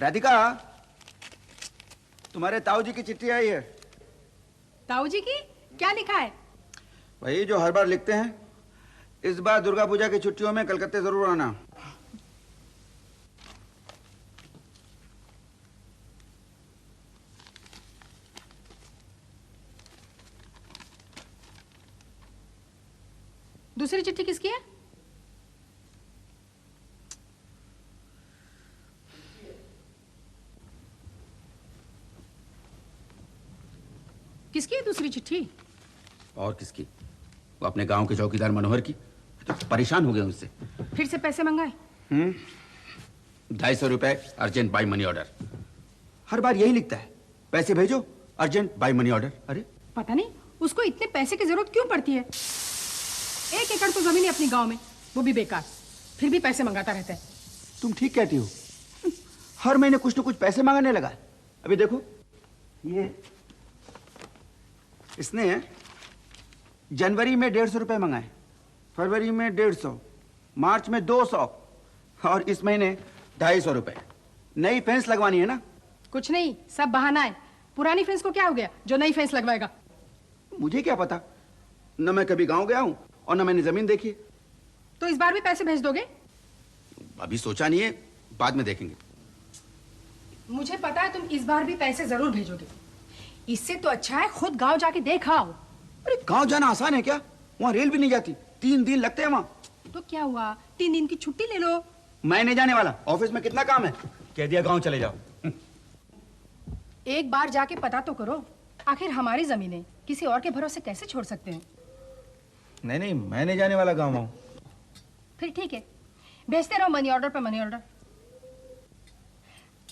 राधिका, तुम्हारे ताऊ जी की चिट्ठी आई है। ताऊ जी की? क्या लिखा है? वही जो हर बार लिखते हैं। इस बार दुर्गा पूजा की छुट्टियों में कलकत्ते जरूर आना। दूसरी चिट्ठी किसकी है? किसकी है दूसरी चिट्ठी? और किसकी? वो अपने गांव के चौकीदार मनोहर की। तो परेशान हो गए उससे। फिर से पैसे मंगाए? 250 रुपए अर्जेंट बाय मनी ऑर्डर। हर बार यही लिखता है, पैसे भेजो अर्जेंट बाय मनी ऑर्डर। अरे पता नहीं उसको इतने पैसे की जरूरत क्यों पड़ती है। 1 एकड़ तो जमीन है अपनी गांव में, वो भी बेकार, फिर भी पैसे मंगाता रहता है। तुम ठीक कहती हो, हर महीने कुछ न कुछ पैसे मांगने लगा। अभी देखो, ये इसने जनवरी में 150 रुपए मंगाए, फरवरी में 150, मार्च में 200 और इस महीने 250 रुपए। नई फेंस लगवानी है ना? कुछ नहीं, सब बहाना है। पुरानी फेंस को क्या हो गया जो नई फेंस लगवाएगा? मुझे क्या पता, न मैं कभी गांव गया हूं और न मैंने जमीन देखी। तो इस बार भी पैसे भेज दोगे? अभी सोचा नहीं है, बाद में देखेंगे। मुझे पता है तुम इस बार भी पैसे जरूर भेजोगे। इससे तो अच्छा है खुद गांव जाके देख आओ। अरे गांव जाना आसान है क्या? वहाँ रेल भी नहीं जाती, 3 दिन लगते हैं वहाँ। तो क्या हुआ, 3 दिन की छुट्टी ले लो। मैं नहीं जाने वाला, ऑफिस में कितना काम है। कह दिया गांव चले जाओ। एक बार जाके पता तो करो, आखिर हमारी जमीन है, किसी और के भरोसे कैसे छोड़ सकते हैं? नहीं नहीं, मैं नहीं जाने वाला गांव। फिर ठीक है, भेजते रहो मनी ऑर्डर पे मनी ऑर्डर।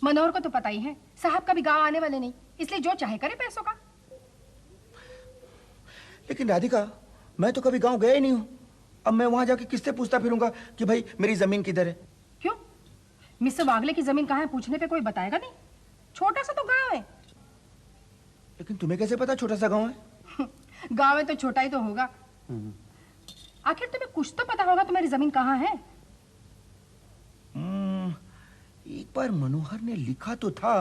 मनोहर को तो पता ही है साहब कभी गांव आने वाले नहीं, इसलिए जो चाहे करे पैसों का। लेकिन राधिका, मैं तो कभी गांव गया ही नहीं हूं। अब मैं वहां जाके किससे पूछता फिरूंगा कि भाई मेरी जमीन किधर है? क्यों? मिस्टर वागले की जमीन कहाँ है पूछने पे कोई बताएगा नहीं? छोटा सा तो गांव है। लेकिन तुम्हें कैसे पता छोटा सा गांव है? गांव है तो छोटा ही तो होगा। आखिर तुम्हें कुछ तो पता होगा तुम्हारी जमीन कहाँ है। एक बार मनोहर ने लिखा तो था।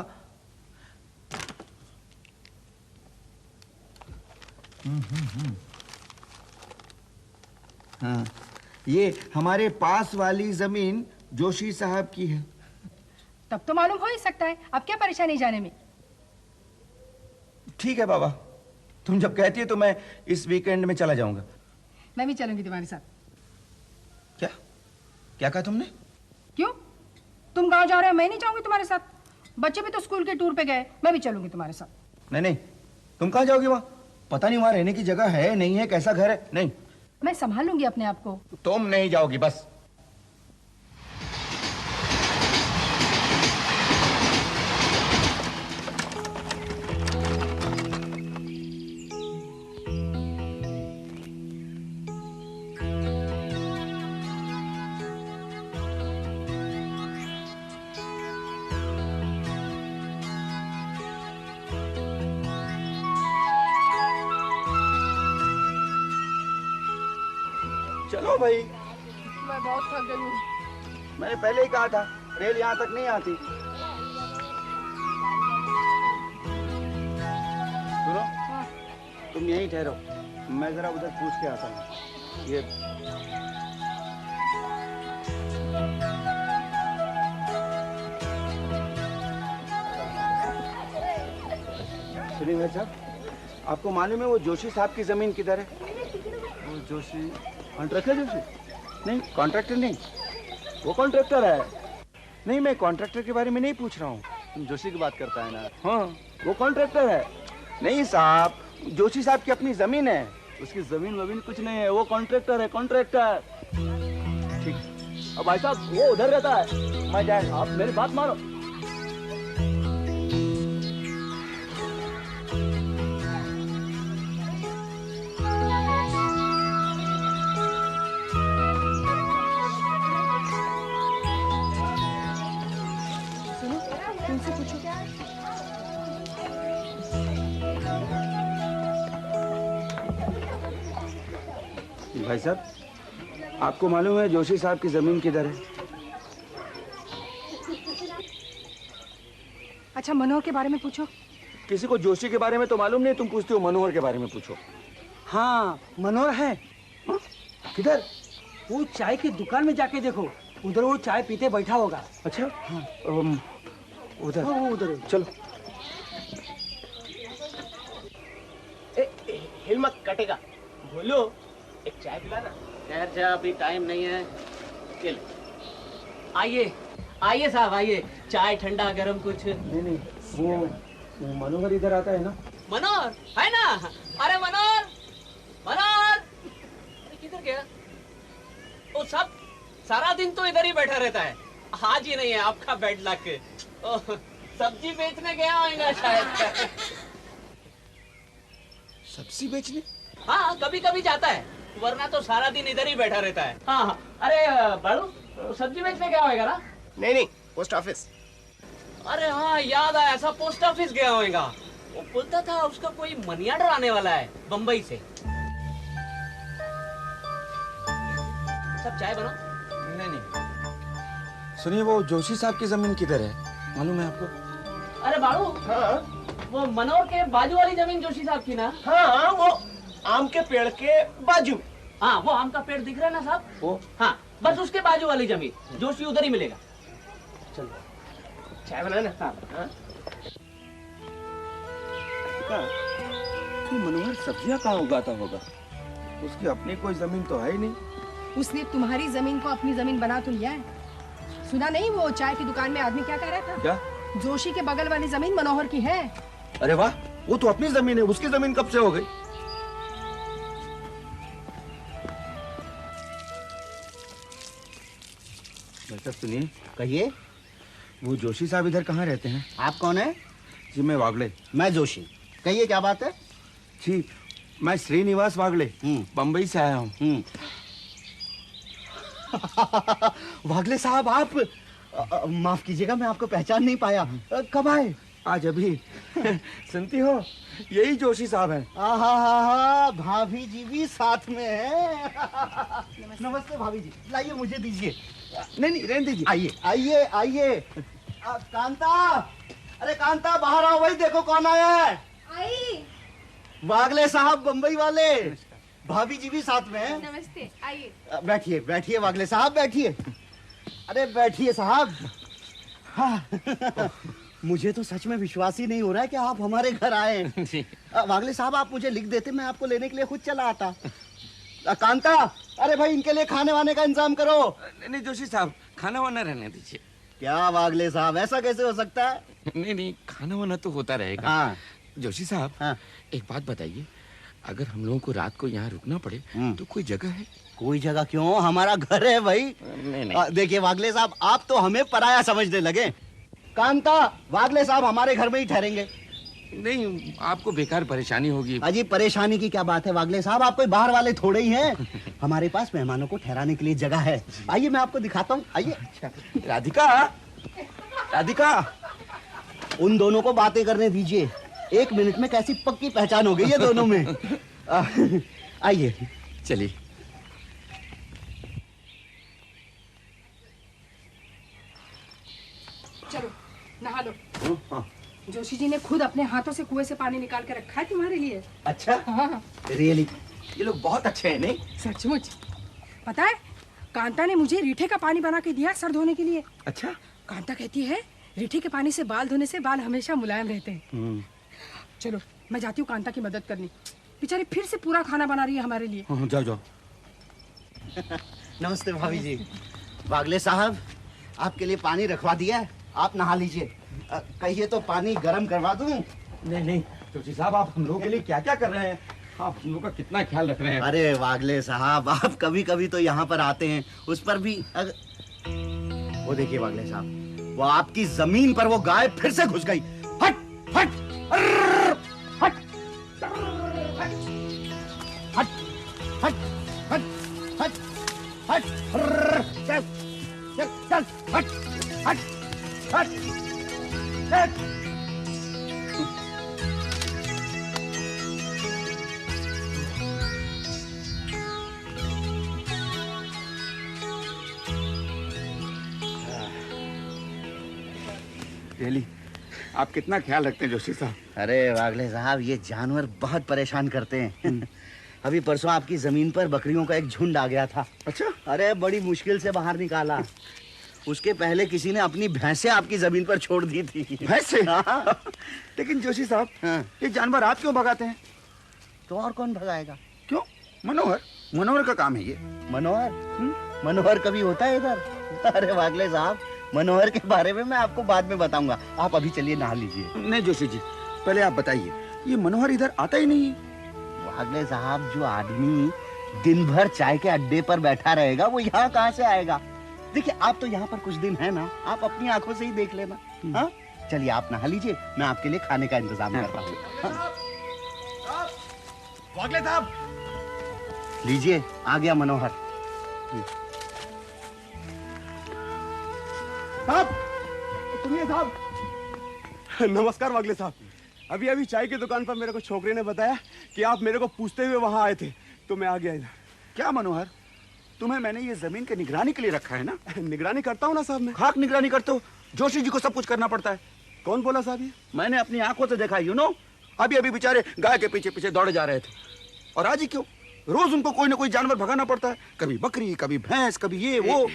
हाँ, ये हमारे पास वाली जमीन जोशी साहब की है। तब तो मालूम हो ही सकता है, अब क्या परेशानी जाने में। ठीक है बाबा, तुम जब कहती है तो मैं इस वीकेंड में चला जाऊंगा। मैं भी चलूंगी तुम्हारे साथ। क्या क्या कहा तुमने? क्यों? तुम गांव जा रहे हो, मैं नहीं जाऊंगी तुम्हारे साथ। बच्चे भी तो स्कूल के टूर पे गए, मैं भी चलूंगी तुम्हारे साथ। नहीं नहीं, तुम कहाँ जाओगी? वहां पता नहीं वहां रहने की जगह है नहीं है, कैसा घर है। नहीं, मैं संभाल लूंगी अपने आप को। तुम नहीं जाओगी बस। चलो भाई। मैं बहुत थक गई हूँ। मैंने पहले ही कहा था, रेल यहाँ तक नहीं आती। सुनो, तुम यहीं ठहरो, मैं जरा उधर पूछ के आता हूँ। ये सुनिए भाई साहब, आपको मालूम है वो जोशी साहब की जमीन किधर है? वो जोशी कॉन्ट्रैक्टर जोशी? नहीं, कॉन्ट्रैक्टर नहीं, वो कॉन्ट्रैक्टर है। नहीं, मैं कॉन्ट्रैक्टर के बारे में नहीं पूछ रहा हूँ। तुम जोशी की बात करता है ना? हाँ, वो कॉन्ट्रैक्टर है। नहीं साहब, जोशी साहब की अपनी जमीन है। उसकी जमीन वमीन कुछ नहीं है, वो कॉन्ट्रैक्टर है, कॉन्ट्रैक्टर। ठीक। अब भाई साहब वो उधर रहता है। मैं जाए, आप मेरी बात मानो। तुमसे पूछो क्या? भाई साहब, आपको मालूम है जोशी साहब की जमीन किधर है? अच्छा मनोहर के बारे में पूछो। किसी को जोशी के बारे में तो मालूम नहीं, तुम पूछते हो मनोहर के बारे में पूछो। हाँ मनोहर है। किधर? वो चाय की दुकान में जाके देखो, उधर वो चाय पीते बैठा होगा। अच्छा हाँ। उधर। हाँ, वो उधर है। चलो। हिल मत, कटेगा। बोलो, एक चाय पिला ना। ठहर जा, अभी टाइम नहीं है। चल आइए आइए साहब आइए, चाय ठंडा गरम कुछ। नहीं वो मनोहर इधर आता है ना? मनोहर है ना? अरे मनोहर, मनोहर अरे किधर गया? वो सब सारा दिन तो इधर ही बैठा रहता है, आज ही नहीं है। आपका बेड लक। सब्जी बेचने गया होगा शायद। सब्जी बेचने? हाँ कभी कभी जाता है, वरना तो सारा दिन इधर ही बैठा रहता है। हाँ हाँ। अरे बालू, सब्जी बेचने गया होगा ना? नहीं, पोस्ट ऑफिस। अरे हाँ याद आया, सब पोस्ट ऑफिस गया होगा। वो बोलता था उसका कोई मनी ऑर्डर आने वाला है बम्बई से। सब चाय बनाओ। नहीं। सुनिए, वो जोशी साहब की जमीन किधर है, मालूम है आपको? अरे बालू, वो मनोहर के बाजू वाली जमीन जोशी साहब की ना? हाँ, वो आम के पेड़ के बाजू में। हाँ वो आम का पेड़ दिख रहा है ना साहब? वो हाँ बस उसके बाजू वाली जमीन, जोशी उधर ही मिलेगा। चलो चाय बनाना। हाँ। तो मनोहर सब्जियां कहाँ उगाता होगा? उसकी अपनी कोई जमीन तो है ही नहीं। उसने तुम्हारी जमीन को अपनी जमीन बना तो लिया है। सुना नहीं वो चाय की दुकान में आदमी क्या कह रहा था? क्या? जोशी के बगल वाली जमीन मनोहर की है। अरे वाह, वो तो अपनी जमीन है, उसकी जमीन कब से हो गई? बेटा सुनिए, कहिए, वो जोशी साहब इधर कहाँ रहते हैं? आप कौन है? जी मैं वागले। मैं जोशी। कहिए क्या बात है? जी मैं श्रीनिवास वागले, बम्बई से आया हूँ। वागले साहब, आप माफ कीजिएगा, मैं आपको पहचान नहीं पाया। कब आए? आज अभी। सुनती हो, यही जोशी साहब हैं। आहा, भाभी जी भी साथ में है। नमस्ते भाभी जी, लाइए मुझे दीजिए। नहीं रहने दीजिए। आइए आइए आइए। कांता, अरे कांता बाहर आओ, भाई देखो कौन आया है। आई। वागले साहब बम्बई वाले, भाभी जी भी साथ में है। नमस्ते, आइए। बैठिए बैठिए वागले साहब, बैठिए। अरे बैठिए साहब। हाँ। मुझे तो सच में विश्वास ही नहीं हो रहा है कि आप हमारे घर आए। वागले साहब, आप मुझे लिख देते, मैं आपको लेने के लिए खुद चला आता। कांता, अरे भाई इनके लिए खाने वाने का इंतजाम करो। नहीं जोशी साहब, खाना वाना रहने दीजिए। क्या वागले साहब, ऐसा कैसे हो सकता है? नहीं खाना वाना तो होता रहेगा। हाँ। जोशी साहब, हाँ। एक बात बताइए, अगर हम लोगों को रात को यहाँ रुकना पड़े तो कोई जगह है? कोई जगह क्यों, हमारा घर है भाई। नहीं। देखिए वागले साहब, आप तो हमें पराया समझने लगे। कांता, वागले साहब हमारे घर में ही ठहरेंगे। नहीं, आपको बेकार परेशानी होगी। अजी परेशानी की क्या बात है वागले साहब, आप कोई बाहर वाले थोड़े ही हैं। हमारे पास मेहमानों को ठहराने के लिए जगह है। आइए मैं आपको दिखाता हूँ, आइए। राधिका, राधिका, उन दोनों को बातें करने दीजिए। 1 मिनट में कैसी पक्की पहचान हो गई है दोनों में। आइए। चलिए। चलो नहा लो। जोशी जी ने खुद अपने हाथों से कुएं से पानी निकाल के रखा है तुम्हारे लिए। अच्छा, हाँ रियली ये लोग बहुत अच्छे हैं, नहीं? सचमुच। पता है, कांता ने मुझे रीठे का पानी बना के दिया सर धोने के लिए। अच्छा। कांता कहती है रीठे के पानी से बाल धोने से बाल हमेशा मुलायम रहते हैं। चलो मैं जाती हूँ कांता की मदद करने, बेचारी फिर से पूरा खाना बना रही है हमारे लिए। जाओ जाओ। नमस्ते भाभी जी। वागले साहब, आपके लिए पानी रखवा दिया है, आप नहा लीजिए। कहिए तो पानी गर्म करवा दूं? नहीं जोशी साहब, आप हम लोगों के लिए क्या क्या कर रहे हैं? आप हम लोग का कितना ख्याल रख रहे हैं। अरे वागले साहब, आप कभी कभी तो यहाँ पर आते हैं, उस पर भी वो देखिए वागले साहब, वो आपकी जमीन पर वो गाय फिर से घुस गई। हट हट अर्र, हट हट हट हट हट हट हट अर्र, चल चल चल हट हट हट हट। रियली आप कितना ख्याल रखते हैं जोशी साहब। अरे वागले साहब, ये जानवर बहुत परेशान करते हैं। अभी परसों आपकी जमीन पर बकरियों का एक झुंड आ गया था। अच्छा। अरे बड़ी मुश्किल से बाहर निकाला। उसके पहले किसी ने अपनी भैंसें आपकी जमीन पर छोड़ दी थी। भैंसे? हाँ। लेकिन जोशी साहब, हाँ। ये जानवर आप क्यों भगाते हैं? तो और कौन भगाएगा? क्यों? मनोहर, मनोहर का काम है ये। मनोहर? मनोहर कभी होता है इधर? अरे वागले साहब, मनोहर के बारे में मैं आपको बाद में बताऊंगा। आप अभी चलिए नहा लीजिए। नहीं जोशी जी, पहले आप बताइए, ये मनोहर इधर आता ही नहीं। वागले साहब, जो आदमी दिन भर चाय के अड्डे पर बैठा रहेगा वो यहाँ कहाँ से आएगा? देखिए, आप तो यहाँ पर कुछ दिन है ना, आप अपनी आंखों से ही देख लेना। हाँ, चलिए आप नहा लीजिए, मैं आपके लिए खाने का इंतजाम कर रहा हूँ। हाँ? वागले साहब, लीजिए, आ गया मनोहर। साहब, सुनिए साहब। नमस्कार वागले साहब। अभी अभी चाय की दुकान पर मेरे को छोकरे ने बताया कि आप मेरे को पूछते हुए वहां आए थे, तो मैं आ गया इधर। क्या मनोहर, तुम्हें मैंने ये जमीन की निगरानी के लिए रखा है ना? निगरानी करता हूँ ना साहब मैं। खाक निगरानी करते हो? जोशी जी को सब कुछ करना पड़ता है। कौन बोला साहब ये? मैंने अपनी आंखों से देखा, यू नो। अभी अभी बेचारे गाय के पीछे पीछे दौड़े जा रहे थे, और आज ही क्यों, रोज उनको कोई ना कोई जानवर भगाना पड़ता है। कभी बकरी, कभी भैंस, कभी ये वो।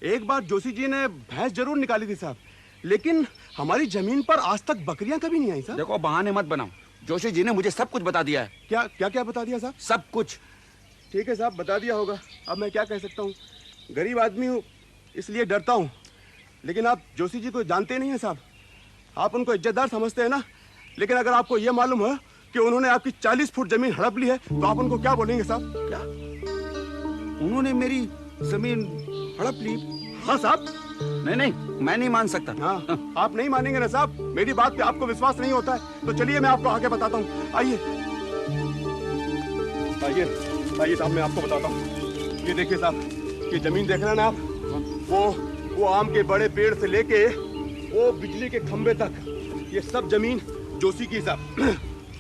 एक बार जोशी जी ने भैंस जरूर निकाली थी साहब, लेकिन हमारी जमीन पर आज तक बकरियां कभी नहीं आई साहब। देखो, बहाने मत बनाओ। जोशी जी ने मुझे सब कुछ बता दिया है। क्या क्या क्या बता दिया साहब? सब कुछ। ठीक है साहब, बता दिया होगा, अब मैं क्या कह सकता हूँ। गरीब आदमी हूँ इसलिए डरता हूँ, लेकिन आप जोशी जी को जानते नहीं हैं साहब। आप उनको इज्जतदार समझते हैं ना, लेकिन अगर आपको यह मालूम है कि उन्होंने आपकी 40 फुट जमीन हड़प ली है, तो आप उनको क्या बोलेंगे साहब? क्या उन्होंने मेरी जमीन हड़प ली? हाँ साहब। नहीं नहीं, मैं नहीं मान सकता। हाँ, आप नहीं मानेंगे ना साहब, मेरी बात पे आपको विश्वास नहीं होता है, तो चलिए मैं आपको आगे बताता हूँ। आइए आइए आइए साहब, मैं आपको बताता हूँ। ये देखिए साहब, ये जमीन देख रहे हैं ना आप, वो आम के बड़े पेड़ से लेके वो बिजली के खंबे तक, ये सब जमीन जोशी की साहब।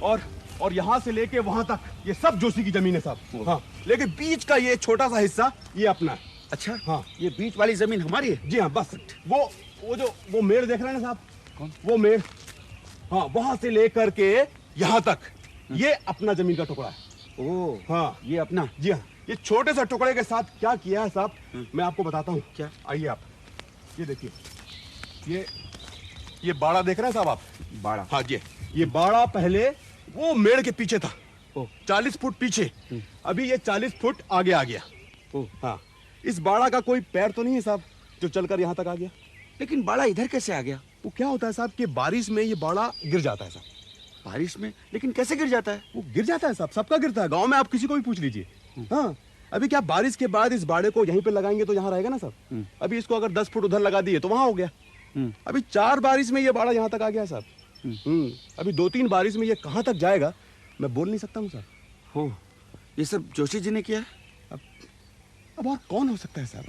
और यहाँ से लेके वहां तक ये सब जोशी की जमीन है साहब। हाँ, लेकिन बीच का ये छोटा सा हिस्सा ये अपना है। अच्छा। हाँ, ये बीच वाली जमीन हमारी है? जी हाँ, बस वो मेड़ देख रहे हैं ना साहब? कौन? वो मेड़, हाँ, वहां से लेकर के यहाँ तक ये अपना जमीन का टुकड़ा है। ओ हाँ, ये अपना? जी हाँ। ये छोटे सा टुकड़े के साथ क्या किया है साहब, मैं आपको बताता हूँ। क्या? आइए आप, ये देखिए, ये बाड़ा देख रहे हैं साहब आप? बाड़ा? हाँ जी, ये बाड़ा पहले वो मेड़ के पीछे था, 40 फुट पीछे। अभी ये 40 फुट आगे आ गया। हाँ, इस बाड़ा का कोई पैर तो नहीं है साहब जो चलकर यहाँ तक आ गया। लेकिन बाड़ा इधर कैसे आ गया? वो क्या होता है साहब कि बारिश में ये बाड़ा गिर जाता है साहब। बारिश में? लेकिन कैसे गिर जाता है? वो गिर जाता है साहब, सबका गिरता है, गांव में आप किसी को भी पूछ लीजिए। हाँ, अभी क्या बारिश के बाद इस बाड़े को यहीं पे लगाएंगे तो यहाँ रहेगा ना साहब। अभी इसको अगर 10 फुट उधर लगा दिए तो वहां हो गया। अभी 4 बारिश में ये बाड़ा यहाँ तक आ गया साहब। अभी 2-3 बारिश में ये कहाँ तक जाएगा मैं बोल नहीं सकता हूँ साहब। हो, ये सब जोशी जी ने किया है? अब और कौन हो सकता है साहब?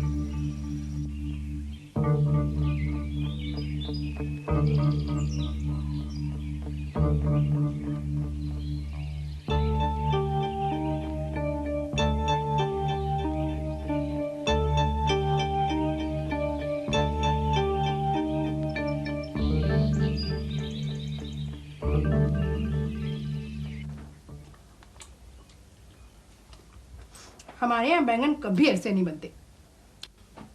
हमारे यहाँ बैंगन कभी ऐसे नहीं बनते।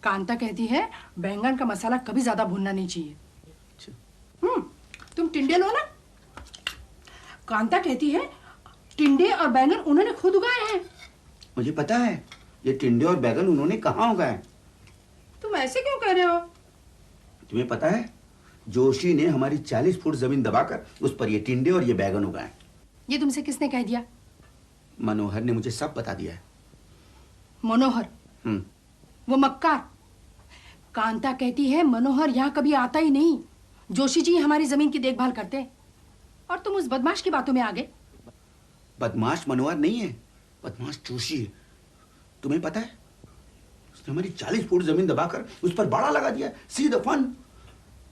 कांता कहती है बैंगन का मसाला कभी ज्यादा भूनना नहीं चाहिए। तुम टिंडे लो ना। कांता कहती है टिंडे और बैंगन उन्होंने खुद उगाए हैं। मुझे पता है, ये टिंडे और बैगन उन्होंने कहाँ उगाए। तुम ऐसे क्यों कह रहे हो? तुम्हें पता है, जोशी ने हमारी 40 फुट जमीन दबाकर उस पर ये टिंडे और ये बैगन उगाए। ये तुमसे किसने कह दिया? मनोहर ने मुझे सब बता दिया है। मनोहर? वो मक्कार। कांता कहती है मनोहर यहाँ कभी आता ही नहीं, जोशी जी हमारी जमीन की देखभाल करते हैं। और तुम उस बदमाश की बातों में आ गए। बदमाश मनोहर नहीं है, बदमाश जोशी है। तुम्हें पता है, उसने हमारी 40 फुट जमीन दबाकर उस पर बाड़ा लगा दिया। See the fun.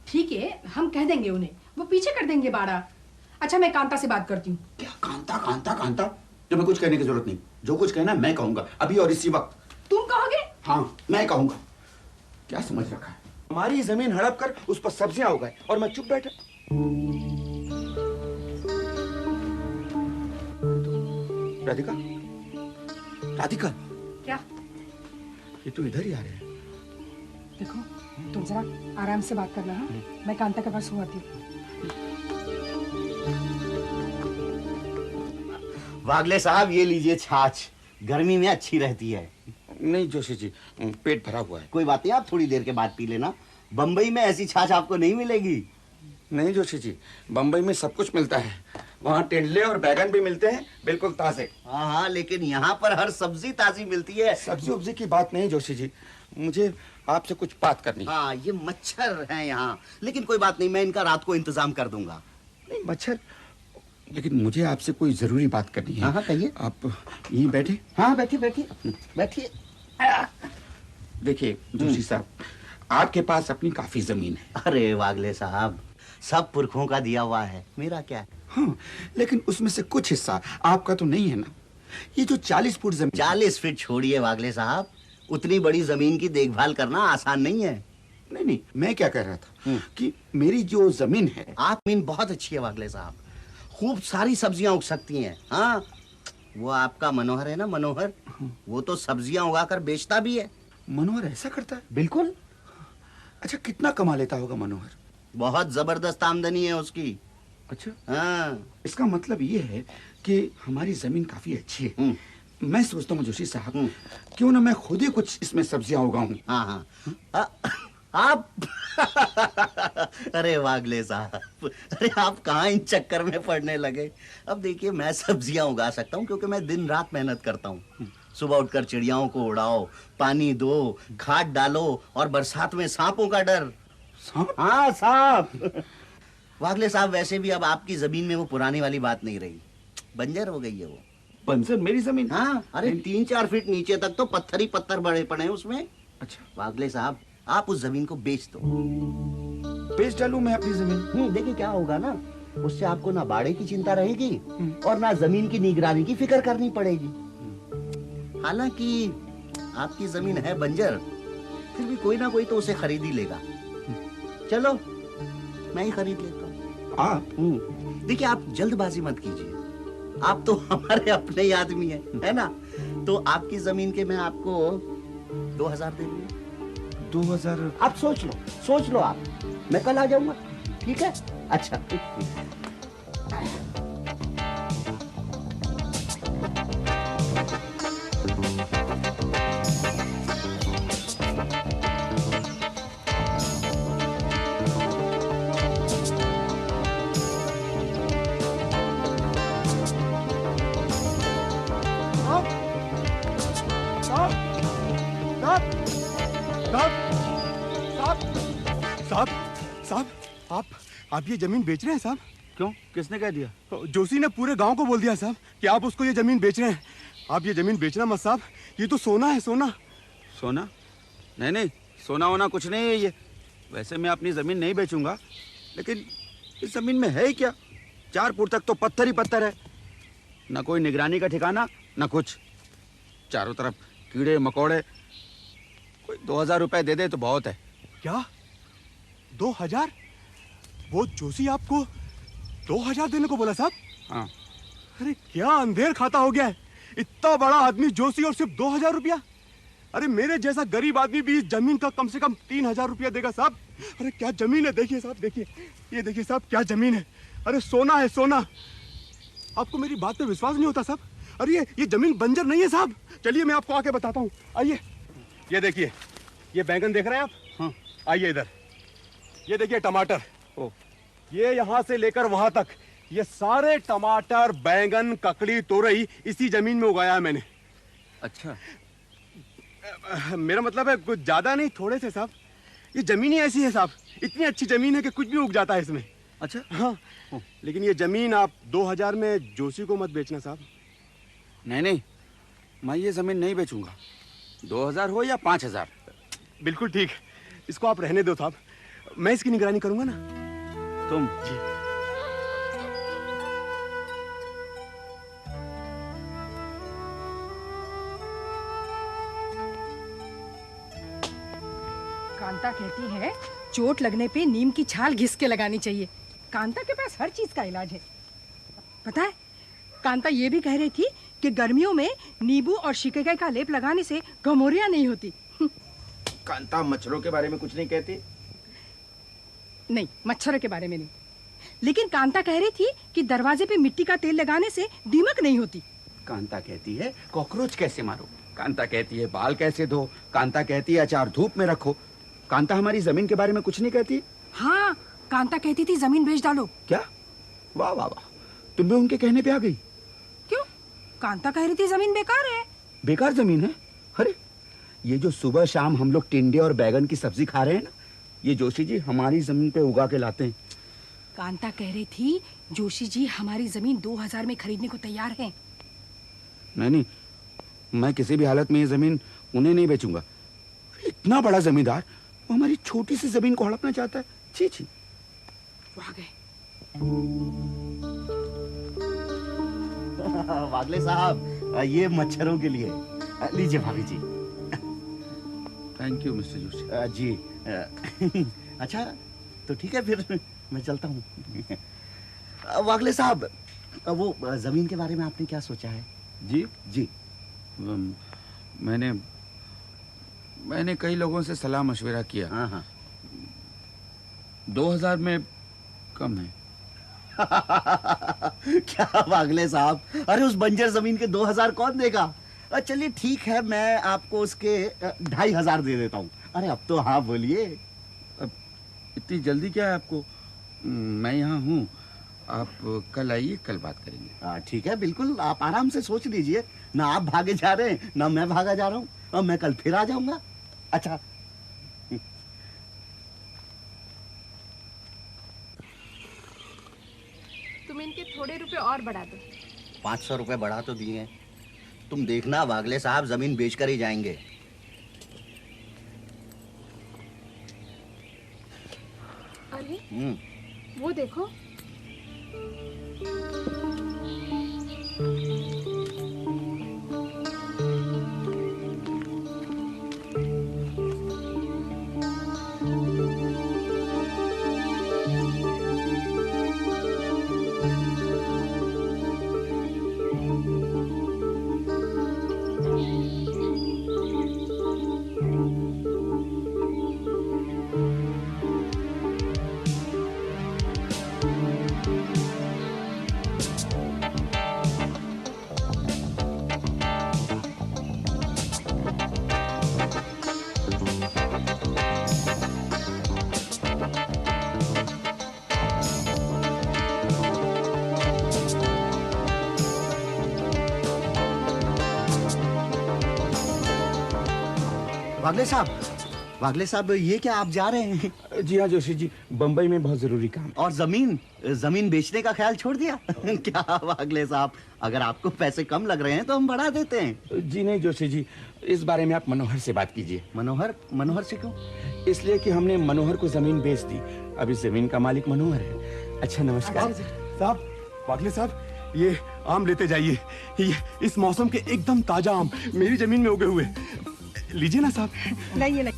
ठीक है, हम कह देंगे उन्हें, वो पीछे कर देंगे बाड़ा। अच्छा, मैं कांता से बात करती हूँ। क्या कांता कांता कांता? तुम्हें कुछ कहने की जरूरत नहीं, जो कुछ कहना मैं कहूंगा अभी और इसी वक्त। तुम कहोगे? हाँ, मैं कहूंगा। क्या समझ रखा है? हमारी जमीन हड़प कर उस पर सब्जियां उगाए और मैं चुप बैठा। राधिका, राधिका, क्या? ये तो इधर ही आ रहे हैं। देखो, तुम जरा आराम से बात करना। हाँ, मैं कांता के पास हूँ आती हूँ। वागले साहब, ये लीजिए छाछ, गर्मी में अच्छी रहती है। नहीं जोशी जी, पेट भरा हुआ है। कोई बात नहीं, आप थोड़ी देर के बाद पी लेना। बम्बई में ऐसी छाछ आपको नहीं मिलेगी। नहीं जोशी जी, बम्बई में सब कुछ मिलता है। वहाँ टेंडले और बैगन भी मिलते हैं, बिल्कुल ताजे। हाँ हाँ, लेकिन यहाँ पर हर सब्जी ताजी मिलती है। सब्जी उब्जी की बात नहीं जोशी जी, मुझे आपसे कुछ बात करनी है। हाँ, ये मच्छर हैं यहाँ, लेकिन कोई बात नहीं, मैं इनका रात को इंतजाम कर दूंगा। नहीं मच्छर, लेकिन मुझे आपसे कोई जरूरी बात करनी है। हाँ हाँ, कहिए। आप यहीं बैठे। हाँ, बैठिए बैठिए बैठिए। देखिए जोशी साहब, आपके पास अपनी काफी जमीन है। अरे वागले साहब, सब पुरखों का दिया हुआ है, मेरा क्या है। हाँ, लेकिन उसमें से कुछ हिस्सा आपका तो नहीं है ना। ये जो 40 फुट जमीन। 40 फीट छोड़िए वागले साहब, उतनी बड़ी जमीन की देखभाल करना आसान नहीं है। नहीं नहीं, मैं क्या कह रहा था कि मेरी जो जमीन है। आप जमीन बहुत अच्छी है वागले साहब, खूब सारी सब्जियां उग सकती हैं। हाँ, वो आपका मनोहर है ना, मनोहर, वो तो सब्जियां उगाकर बेचता भी है। मनोहर ऐसा करता है? बिल्कुल। अच्छा, कितना कमा लेता होगा मनोहर? बहुत जबरदस्त आमदनी है उसकी। अच्छा, हाँ। इसका मतलब ये है कि हमारी जमीन काफी अच्छी है। मैं सोचता हूँ जोशी साहब, क्यों ना मैं खुद ही कुछ इसमें सब्जियां उगाऊं। हाँ हाँ, आप अरे वागले साहब, अरे आप कहाँ इन चक्कर में पड़ने लगे। अब देखिए, मैं सब्जियां उगा सकता हूँ क्योंकि मैं दिन रात मेहनत करता हूँ। सुबह उठकर चिड़ियाओं को उड़ाओ, पानी दो, खाद डालो, और बरसात में सांपों का डर। सांप? हाँ, सांप। वागले साहब, वैसे भी अब आपकी जमीन में वो पुरानी वाली बात नहीं रही, बंजर हो गई है वो। बंजर मेरी जमीन? हाँ, अरे 3-4 फीट नीचे तक तो पत्थर ही पत्थर बड़े पड़े हैं उसमें। अच्छा, वागले साहब, आप उस जमीन को बेच दो। बेच डालूं मैं अपनी जमीन? देखिए क्या होगा ना, उससे आपको ना बाड़े की चिंता रहेगी और ना जमीन की निगरानी की फिक्र करनी पड़ेगी। हालांकि आपकी जमीन है बंजर, फिर भी कोई ना कोई तो उसे खरीद ही लेगा। चलो, मैं ही खरीद लेता हूँ। आप? देखिए, आप जल्दबाजी मत कीजिए, आप तो हमारे अपने ही आदमी है ना। तो आपकी जमीन के मैं आपको 2000 दे दूंगा। 2000? आप सोच लो आप, मैं कल आ जाऊंगा, ठीक है? अच्छा। साहब, आप ये जमीन बेच रहे हैं साहब? क्यों, किसने कह दिया? जोशी ने पूरे गांव को बोल दिया साहब कि आप उसको ये जमीन बेच रहे हैं। आप ये जमीन बेचना मत साहब, ये तो सोना है, सोना। सोना? नहीं नहीं, सोना होना कुछ नहीं है ये। वैसे मैं अपनी जमीन नहीं बेचूंगा, लेकिन इस जमीन में है ही क्या? 4 फुट तक तो पत्थर ही पत्थर है, ना कोई निगरानी का ठिकाना, ना कुछ। चारों तरफ कीड़े मकोड़े। कोई 2000 रुपए दे दे तो बहुत है। क्या 2000? वो जोशी आपको 2000 देने को बोला साहब? हाँ। अरे क्या अंधेर खाता हो गया है, इतना बड़ा आदमी जोशी और सिर्फ 2000 रुपया? अरे मेरे जैसा गरीब आदमी भी इस जमीन का कम से कम 3000 रुपया देगा साहब। अरे क्या जमीन है, देखिए साहब, देखिए, ये देखिए साहब, क्या जमीन है। अरे सोना है, सोना। आपको मेरी बात पे विश्वास नहीं होता साहब? अरे ये जमीन बंजर नहीं है साहब। चलिए मैं आपको आके बताता हूँ, आइए। ये देखिए, ये बैंगन देख रहे हैं आप? हाँ। आइए इधर, ये देखिए टमाटर। ओ, ये यहाँ से लेकर वहां तक ये सारे टमाटर, बैंगन, ककड़ी, तोरई इसी जमीन में उगाया है मैंने। अच्छा, मेरा मतलब है कुछ ज्यादा नहीं, थोड़े से साहब। ये जमीन ही ऐसी है साहब, इतनी अच्छी जमीन है कि कुछ भी उग जाता है इसमें। अच्छा। हाँ, लेकिन ये जमीन आप 2000 में जोशी को मत बेचना साहब। नहीं नहीं, मैं ये जमीन नहीं बेचूंगा, 2000 हो या 5000। बिल्कुल ठीक, इसको आप रहने दो साहब, मैं इसकी निगरानी करूंगा ना। तुम? जी। कांता कहती है चोट लगने पे नीम की छाल घिस के लगानी चाहिए। कांता के पास हर चीज का इलाज है। पता है, कांता ये भी कह रही थी कि गर्मियों में नींबू और शिकेकाई का लेप लगाने से गमोरिया नहीं होती। कांता मच्छरों के बारे में कुछ नहीं कहती? नहीं, मच्छरों के बारे में नहीं, लेकिन कांता कह रही थी कि दरवाजे पे मिट्टी का तेल लगाने से दीमक नहीं होती। कांता कहती है कॉकरोच कैसे मारो, कांता कहती है बाल कैसे धो, कांता कहती है अचार धूप में रखो। कांता हमारी जमीन के बारे में कुछ नहीं कहती? हाँ, कांता कहती थी जमीन बेच डालो। क्या? वाह वाह वाह, तुम भी उनके कहने पे आ गई। क्यों? कांता कह रही थी जमीन बेकार है। बेकार जमीन है? अरे ये जो सुबह शाम हम लोग टिंडे और बैगन की सब्जी खा रहे हैं ना, ये जोशी जी हमारी जमीन पे उगा के लाते हैं। कांता कह रही थी जोशी जी हमारी जमीन 2000 में खरीदने को तैयार हैं। नहीं, मैं किसी भी हालत में ये जमीन उन्हें नहीं बेचूंगा। इतना बड़ा जमींदार वो हमारी छोटी सी जमीन को हड़पना चाहता है। छी छी। वो आ गए। वागले साहब, ये मच्छरों के लिए। लीजिए भाभी जी। Thank you mister Joshi. जी। अच्छा तो ठीक है, फिर मैं चलता हूँ। वागले साहब, वो जमीन के बारे में आपने क्या सोचा है? जी जी। मैंने कई लोगों से सलाह मशवरा किया। हाँ हाँ। 2000 में कम है। क्या वागले साहब, अरे उस बंजर जमीन के 2000 कौन देगा? चलिए ठीक है, मैं आपको उसके 2500 दे देता हूँ। अरे अब तो हाँ बोलिए। अब इतनी जल्दी क्या है आपको? मैं यहाँ हूँ, आप कल आइए, कल बात करेंगे। ठीक है, बिल्कुल आप आराम से सोच लीजिए। ना आप भागे जा रहे हैं ना मैं भागा जा रहा हूँ, और मैं कल फिर आ जाऊंगा। अच्छा। तुम इनके थोड़े रुपए और बढ़ा दो। 500 रुपए बढ़ा तो दिए हैं। तुम देखना वागले साहब जमीन बेचकर ही जाएंगे। अरे वो देखो। वागले साहब, ये क्या आप जा रहे हैं? जी हाँ जोशी जी, बम्बई में बहुत जरूरी काम। और जमीन बेचने का ख्याल छोड़ दिया? क्या वागले साहब, अगर आपको पैसे कम लग रहे हैं तो हम बढ़ा देते हैं। जी नहीं जोशी जी, इस बारे में आप मनोहर से बात कीजिए। मनोहर से क्यों? इसलिए कि हमने मनोहर को जमीन बेच दी। अब इस जमीन का मालिक मनोहर है। अच्छा नमस्कार साहब। वागले साहब, ये आम लेते जाइए। ये इस मौसम के एकदम ताजा आम मेरी जमीन में उगे हुए। लीजिए ना साहब। लाइए।